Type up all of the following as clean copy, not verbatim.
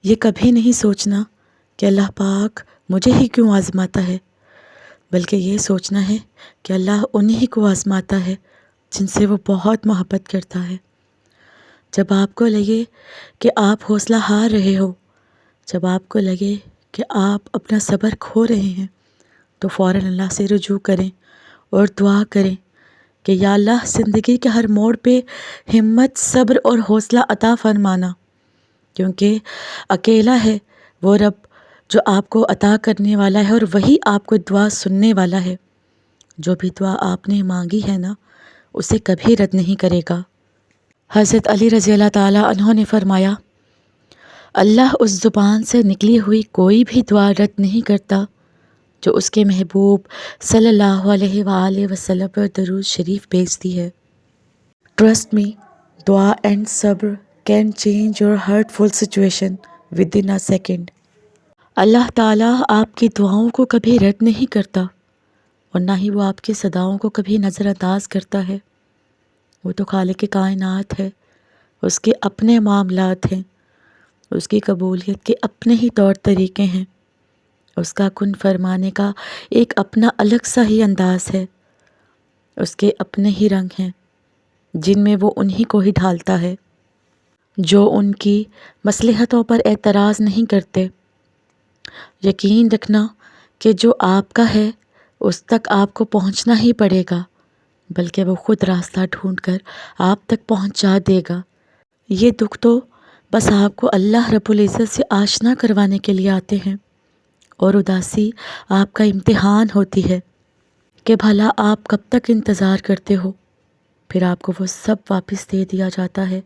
یہ کبھی نہیں سوچنا کہ اللہ پاک مجھے ہی کیوں آزماتا ہے، بلکہ یہ سوچنا ہے کہ اللہ انہی کو آزماتا ہے جن سے وہ بہت محبت کرتا ہے۔ جب آپ کو لگے کہ آپ حوصلہ ہار رہے ہو، جب آپ کو لگے کہ آپ اپنا صبر کھو رہے ہیں، تو فوراً اللہ سے رجوع کریں اور دعا کریں کہ یا اللہ زندگی کے ہر موڑ پہ ہمت، صبر اور حوصلہ عطا فرمانا، کیونکہ اکیلا ہے وہ رب جو آپ کو عطا کرنے والا ہے، اور وہی آپ کو دعا سننے والا ہے۔ جو بھی دعا آپ نے مانگی ہے نا، اسے کبھی رد نہیں کرے گا۔ حضرت علی رضی اللہ تعالیٰ عنہ نے فرمایا، اللہ اس زبان سے نکلی ہوئی کوئی بھی دعا رد نہیں کرتا جو اس کے محبوب صلی اللہ علیہ وآلہ وسلم پر درود شریف بھیجتی ہے۔ ٹرسٹ می، دعا اینڈ صبر can change your hurtful situation with in a second. اللہ تعالیٰ آپ کی دعاؤں کو کبھی رد نہیں کرتا، اور نہ ہی وہ آپ کی صداؤں کو کبھی نظر انداز کرتا ہے۔ وہ تو خالق کائنات ہے، اس کے اپنے معاملات ہیں، اس کی قبولیت کے اپنے ہی طور طریقے ہیں، اس کا کن فرمانے کا ایک اپنا الگ سا ہی انداز ہے، اس کے اپنے ہی رنگ ہیں جن میں وہ انہی کو ہی ڈھالتا ہے جو ان کی مصلحتوں پر اعتراض نہیں کرتے۔ یقین رکھنا کہ جو آپ کا ہے اس تک آپ کو پہنچنا ہی پڑے گا، بلکہ وہ خود راستہ ڈھونڈ کر آپ تک پہنچا دے گا۔ یہ دکھ تو بس آپ کو اللہ رب العزت سے آشنا کروانے کے لیے آتے ہیں، اور اداسی آپ کا امتحان ہوتی ہے کہ بھلا آپ کب تک انتظار کرتے ہو۔ پھر آپ کو وہ سب واپس دے دیا جاتا ہے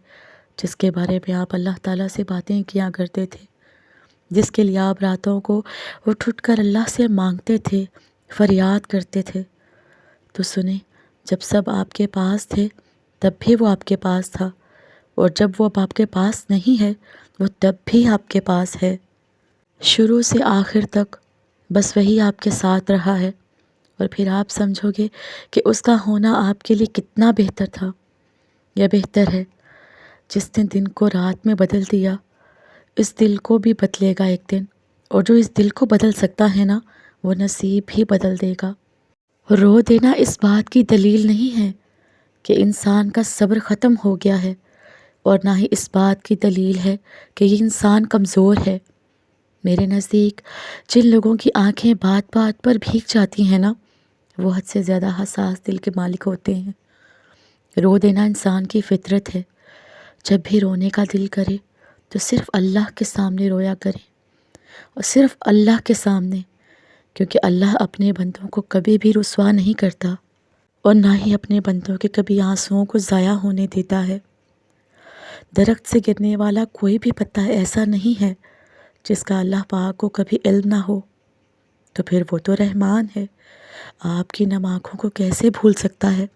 جس کے بارے میں آپ اللہ تعالیٰ سے باتیں کیا کرتے تھے، جس کے لیے آپ راتوں کو اٹھ اٹھ کر اللہ سے مانگتے تھے، فریاد کرتے تھے۔ تو سنیں، جب سب آپ کے پاس تھے تب بھی وہ آپ کے پاس تھا، اور جب وہ اب آپ کے پاس نہیں ہے وہ تب بھی آپ کے پاس ہے۔ شروع سے آخر تک بس وہی آپ کے ساتھ رہا ہے، اور پھر آپ سمجھو گے کہ اس کا ہونا آپ کے لیے کتنا بہتر تھا۔ یہ بہتر ہے جس نے دن کو رات میں بدل دیا، اس دل کو بھی بدلے گا ایک دن، اور جو اس دل کو بدل سکتا ہے نا، وہ نصیب بھی بدل دے گا۔ رو دینا اس بات کی دلیل نہیں ہے کہ انسان کا صبر ختم ہو گیا ہے، اور نہ ہی اس بات کی دلیل ہے کہ یہ انسان کمزور ہے۔ میرے نزدیک جن لوگوں کی آنکھیں بات بات پر بھیگ جاتی ہیں نا، وہ حد سے زیادہ حساس دل کے مالک ہوتے ہیں۔ رو دینا انسان کی فطرت ہے۔ جب بھی رونے کا دل کرے تو صرف اللہ کے سامنے رویا کرے، اور صرف اللہ کے سامنے، کیونکہ اللہ اپنے بندوں کو کبھی بھی رسوا نہیں کرتا، اور نہ ہی اپنے بندوں کے کبھی آنسوؤں کو ضائع ہونے دیتا ہے۔ درخت سے گرنے والا کوئی بھی پتا ایسا نہیں ہے جس کا اللہ پاک کو کبھی علم نہ ہو، تو پھر وہ تو رحمان ہے، آپ کی نم آنکھوں کو کیسے بھول سکتا ہے؟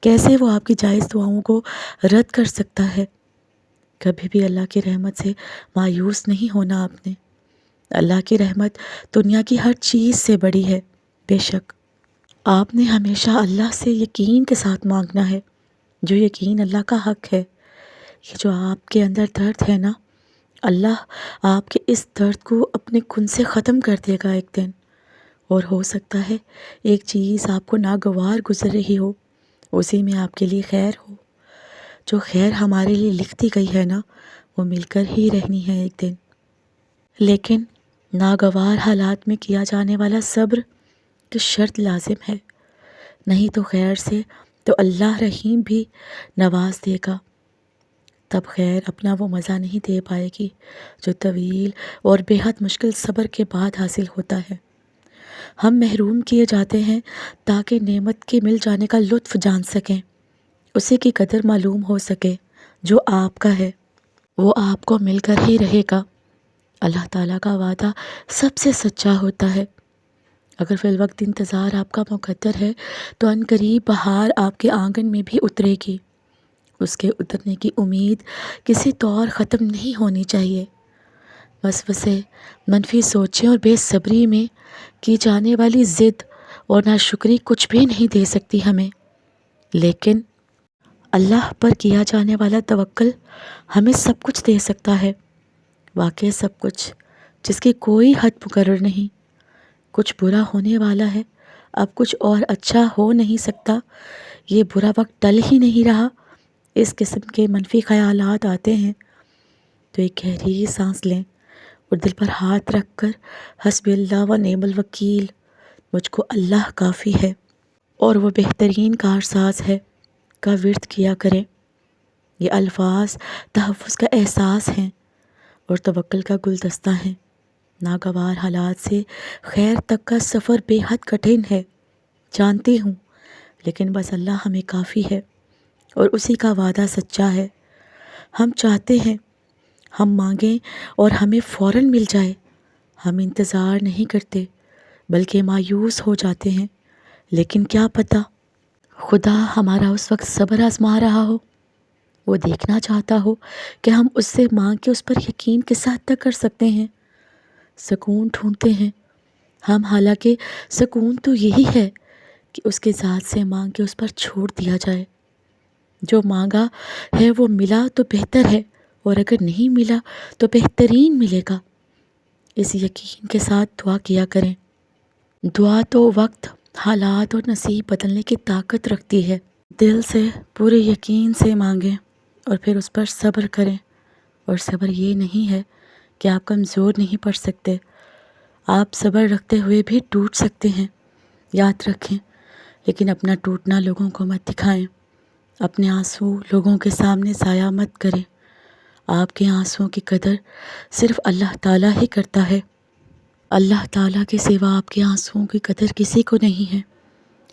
کیسے وہ آپ کی جائز دعاؤں کو رد کر سکتا ہے؟ کبھی بھی اللہ کی رحمت سے مایوس نہیں ہونا آپ نے۔ اللہ کی رحمت دنیا کی ہر چیز سے بڑی ہے۔ بے شک آپ نے ہمیشہ اللہ سے یقین کے ساتھ مانگنا ہے، جو یقین اللہ کا حق ہے۔ یہ جو آپ کے اندر درد ہے نا، اللہ آپ کے اس درد کو اپنے کن سے ختم کر دے گا ایک دن، اور ہو سکتا ہے ایک چیز آپ کو ناگوار گزر رہی ہو، اسی میں آپ کے لیے خیر ہو۔ جو خیر ہمارے لیے لکھتی گئی ہے نا، وہ مل کر ہی رہنی ہے ایک دن۔ لیکن ناگوار حالات میں کیا جانے والا صبر تو شرط لازم ہے، نہیں تو خیر سے تو اللہ رحیم بھی نواز دے گا، تب خیر اپنا وہ مزہ نہیں دے پائے گی جو طویل اور بے حد مشکل صبر کے بعد حاصل ہوتا ہے۔ ہم محروم کیے جاتے ہیں تاکہ نعمت کے مل جانے کا لطف جان سکیں، اسی کی قدر معلوم ہو سکے۔ جو آپ کا ہے وہ آپ کو مل کر ہی رہے گا۔ اللہ تعالیٰ کا وعدہ سب سے سچا ہوتا ہے۔ اگر فی الوقت انتظار آپ کا مقدر ہے تو عن قریب بہار آپ کے آنگن میں بھی اترے گی۔ اس کے اترنے کی امید کسی طور ختم نہیں ہونی چاہیے۔ وسوسے، منفی سوچیں اور بے صبری میں کی جانے والی ضد اور ناشکری کچھ بھی نہیں دے سکتی ہمیں، لیکن اللہ پر کیا جانے والا توکل ہمیں سب کچھ دے سکتا ہے۔ واقع سب کچھ جس کی کوئی حد مقرر نہیں، کچھ برا ہونے والا ہے، اب کچھ اور اچھا ہو نہیں سکتا، یہ برا وقت ٹل ہی نہیں رہا، اس قسم کے منفی خیالات آتے ہیں تو ایک گہری سانس لیں اور دل پر ہاتھ رکھ کر حسبی اللہ و نعم الوکیل، مجھ کو اللہ کافی ہے اور وہ بہترین کارساز ہے کا ورد کیا کریں۔ یہ الفاظ تحفظ کا احساس ہیں اور توکل کا گلدستہ ہیں۔ ناگوار حالات سے خیر تک کا سفر بے حد کٹھن ہے، جانتی ہوں، لیکن بس اللہ ہمیں کافی ہے اور اسی کا وعدہ سچا ہے۔ ہم چاہتے ہیں ہم مانگیں اور ہمیں فوراً مل جائے، ہم انتظار نہیں کرتے بلکہ مایوس ہو جاتے ہیں، لیکن کیا پتہ خدا ہمارا اس وقت صبر آزما رہا ہو، وہ دیکھنا چاہتا ہو کہ ہم اس سے مانگ کے اس پر یقین کس حد تک کر سکتے ہیں۔ سکون ڈھونڈتے ہیں ہم، حالانکہ سکون تو یہی ہے کہ اس کے ذات سے مانگ کے اس پر چھوڑ دیا جائے۔ جو مانگا ہے وہ ملا تو بہتر ہے، اور اگر نہیں ملا تو بہترین ملے گا۔ اس یقین کے ساتھ دعا کیا کریں۔ دعا تو وقت، حالات اور نصیب بدلنے کی طاقت رکھتی ہے۔ دل سے پورے یقین سے مانگیں اور پھر اس پر صبر کریں، اور صبر یہ نہیں ہے کہ آپ کمزور نہیں پڑ سکتے، آپ صبر رکھتے ہوئے بھی ٹوٹ سکتے ہیں، یاد رکھیں، لیکن اپنا ٹوٹنا لوگوں کو مت دکھائیں، اپنے آنسو لوگوں کے سامنے ضائع مت کریں۔ آپ کے آنسوؤں کی قدر صرف اللہ تعالیٰ ہی کرتا ہے، اللہ تعالیٰ کے سوا آپ کے آنسوؤں کی قدر کسی کو نہیں ہے۔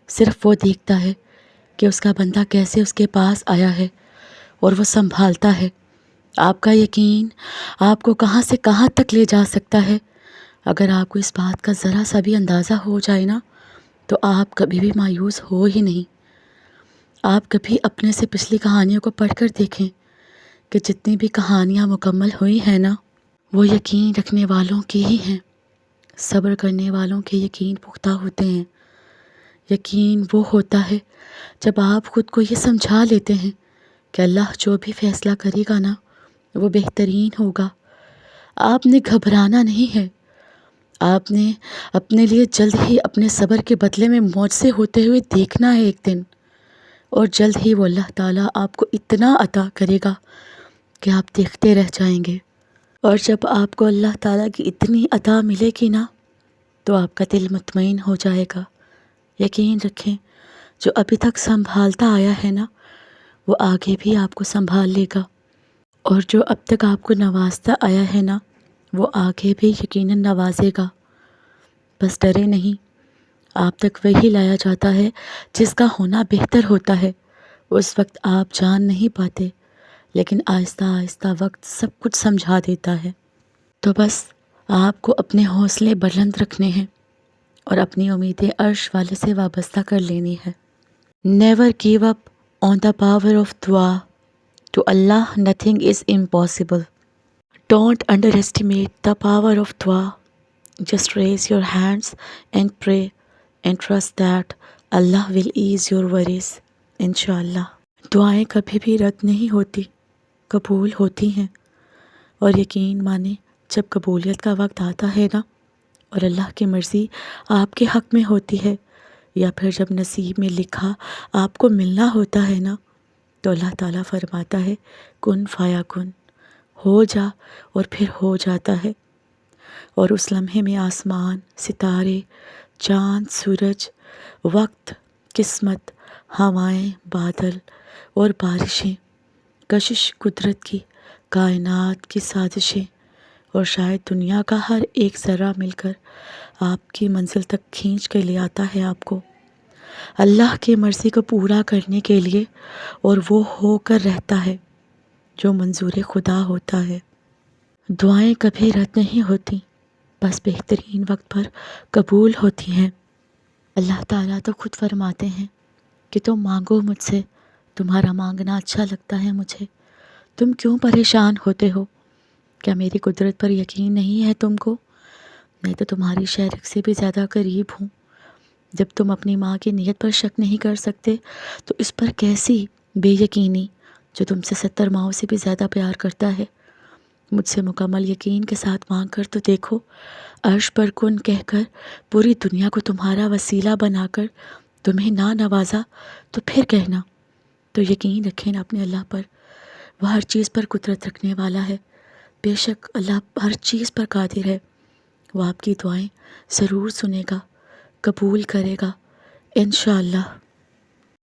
صرف وہ دیکھتا ہے کہ اس کا بندہ کیسے اس کے پاس آیا ہے اور وہ سنبھالتا ہے۔ آپ کا یقین آپ کو کہاں سے کہاں تک لے جا سکتا ہے۔ اگر آپ کو اس بات کا ذرا سا بھی اندازہ ہو جائے نا، تو آپ کبھی بھی مایوس ہو ہی نہیں۔ آپ کبھی اپنے سے پچھلی کہانیوں کو پڑھ کر دیکھیں کہ جتنی بھی کہانیاں مکمل ہوئی ہیں نا، وہ یقین رکھنے والوں کی ہی ہیں۔ صبر کرنے والوں کے یقین پختہ ہوتے ہیں۔ یقین وہ ہوتا ہے جب آپ خود کو یہ سمجھا لیتے ہیں کہ اللہ جو بھی فیصلہ کرے گا نا، وہ بہترین ہوگا۔ آپ نے گھبرانا نہیں ہے، آپ نے اپنے لیے جلد ہی اپنے صبر کے بدلے میں معجزے ہوتے ہوئے دیکھنا ہے ایک دن، اور جلد ہی وہ اللہ تعالیٰ آپ کو اتنا عطا کرے گا کہ آپ دیکھتے رہ جائیں گے۔ اور جب آپ کو اللہ تعالیٰ کی اتنی عطا ملے گی نا، تو آپ کا دل مطمئن ہو جائے گا۔ یقین رکھیں، جو ابھی تک سنبھالتا آیا ہے نا، وہ آگے بھی آپ کو سنبھال لے گا، اور جو اب تک آپ کو نوازتا آیا ہے نا، وہ آگے بھی یقیناً نوازے گا۔ بس ڈرے نہیں، آپ تک وہی لایا جاتا ہے جس کا ہونا بہتر ہوتا ہے۔ اس وقت آپ جان نہیں پاتے، لیکن آہستہ آہستہ وقت سب کچھ سمجھا دیتا ہے۔ تو بس آپ کو اپنے حوصلے بلند رکھنے ہیں اور اپنی امیدیں عرش والے سے وابستہ کر لینی ہے۔ Never give up on the power of دعا، ٹو اللہ nothing is impossible. Don't underestimate the power of دعا، just raise your hands and pray and trust that اللہ ول ایز یور وریز، انشاءاللہ۔ دعائیں کبھی بھی رد نہیں ہوتی، قبول ہوتی ہیں، اور یقین مانیں جب قبولیت کا وقت آتا ہے نا، اور اللہ کی مرضی آپ کے حق میں ہوتی ہے، یا پھر جب نصیب میں لکھا آپ کو ملنا ہوتا ہے نا، تو اللہ تعالیٰ فرماتا ہے کن فیا کن، ہو جا، اور پھر ہو جاتا ہے۔ اور اس لمحے میں آسمان، ستارے، چاند، سورج، وقت، قسمت، ہوائیں، بادل اور بارشیں، کشش قدرت کی، کائنات کی سازشیں، اور شاید دنیا کا ہر ایک ذرہ مل کر آپ کی منزل تک کھینچ کے لے آتا ہے آپ کو، اللہ کی مرضی کو پورا کرنے کے لیے، اور وہ ہو کر رہتا ہے جو منظور خدا ہوتا ہے۔ دعائیں کبھی رد نہیں ہوتی، بس بہترین وقت پر قبول ہوتی ہیں۔ اللہ تعالیٰ تو خود فرماتے ہیں کہ تم مانگو مجھ سے، تمہارا مانگنا اچھا لگتا ہے مجھے، تم کیوں پریشان ہوتے ہو؟ کیا میری قدرت پر یقین نہیں ہے تم کو؟ میں تو تمہاری شہرک سے بھی زیادہ قریب ہوں۔ جب تم اپنی ماں کی نیت پر شک نہیں کر سکتے تو اس پر کیسی بے یقینی جو تم سے 70 ماؤں سے بھی زیادہ پیار کرتا ہے؟ مجھ سے مکمل یقین کے ساتھ مانگ کر تو دیکھو، عرش پر کن کہہ کر پوری دنیا کو تمہارا وسیلہ بنا کر تمہیں نہ نوازا تو پھر کہنا۔ تو یقین رکھیں نا اپنے اللہ پر، وہ ہر چیز پر قدرت رکھنے والا ہے۔ بے شک اللہ ہر چیز پر قادر ہے۔ وہ آپ کی دعائیں ضرور سنے گا، قبول کرے گا انشاءاللہ۔